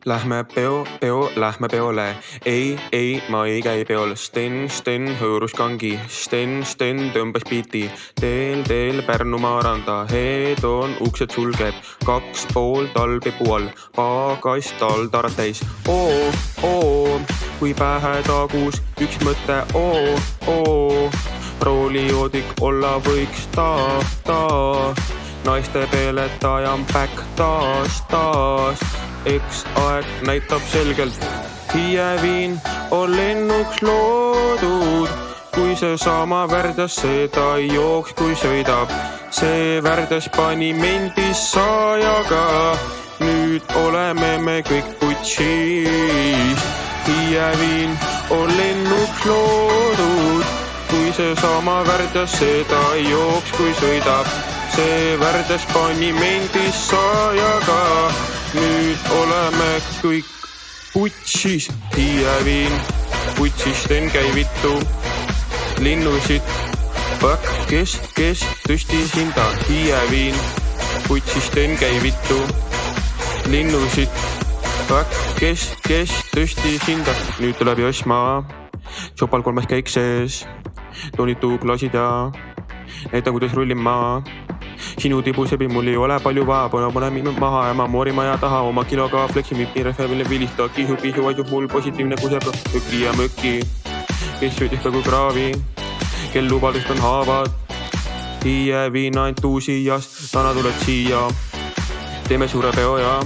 Lähme lähme peole. Ei, ma ei käi peol. Sten hõõrus kangi. Sten tõmbas biiti. Teel Pärnumaa randa. Heedon uksed sulgeb. 2,5 talvipuu all. Pagas taltarad täis. Oo, kui pähe tagus üks mõte. Oo, roolijoodik olla võiks ta. Naiste peeletaja on back taas. Eks aeg näitab selgelt, Hiieviin on lennuks loodud. Kui see sama Värdas seda ei jooks, kui sõidab. See Värdas pani mendis saajaga. Nüüd oleme me kõik putšis. Hiieviin on lennuks loodud. Kui see sama Värdas seda ei jooks, kui sõidab. See Värdas pani mendis saajaga. Nüüd oleme kõik putšis. Hiieviin, putšisten käi vittu. Linnusid, kes tõstis hinda. Hiieviin, putšisten käi vittu. Linnusid, kes tõstis hinda. Nüüd tuleb Josma, Tšopal 3 käik sees. Toonitu klaasid ja näita, kuidas rullin ma. Sinu tibusebi mul ei ole palju vaja, pole minnud maha ja ma moorima ja taha oma kiloga flexi mitni refevile vilista. Kihu asjub mul positiivne kuseb möki ja möki. Kes söödis peaaegu kraavi, kel lubadust on haavad. Hiieviin ainult uusias, täna tuled siia. Teeme suure peo ja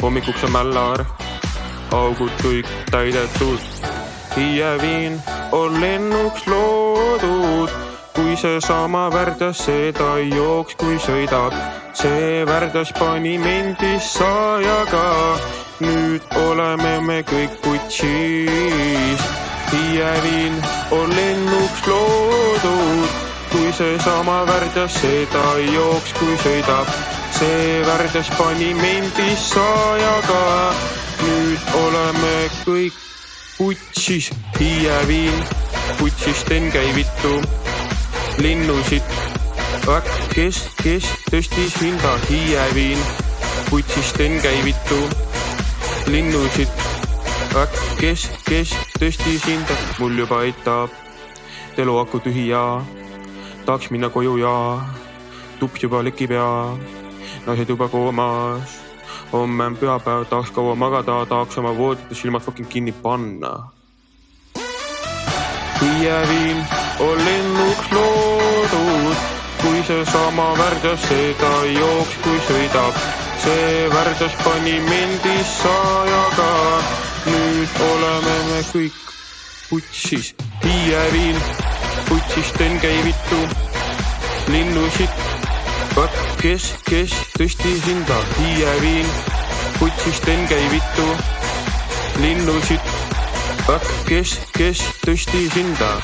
hommikuks on mällar. Augud kõik täidetud. Hiieviin on lennuks loodud. Kui see sama Värdas seda ei jooks, kui sõidab. See Värdas pani mendis saajaga. Nüüd oleme me kõik putšis. Hiieviin on lennuks loodud. Kui see sama Värdas seda ei jooks, kui sõidab. See Värdas pani mendis saajaga. Nüüd oleme kõik putšis. Hiieviin, putšisten käi vittu. Linnusid, kes tõstis hinda. Hiieviin, putšisten käi vittu. Linnusid, kes tõstis hinda. Mul juba aitab teluaku tühi ja tahaks minna koju ja tups juba lekib ja naised juba koomas. Homme on pühapäev, tahaks kaua magada, tahaks oma voodites silmad fucking kinni panna. Hiieviin on lennuks loodud. Kui see sama Värdas seda ei jooks, kui sõidab. See Värdas pani mendis saajaga. Nüüd oleme me kõik putšis. Hiieviin, putšisten käi vittu. Linnusid, kes tõstis hinda. Hiieviin, putšisten käi vittu. Linnusid, kes tõstis hinda.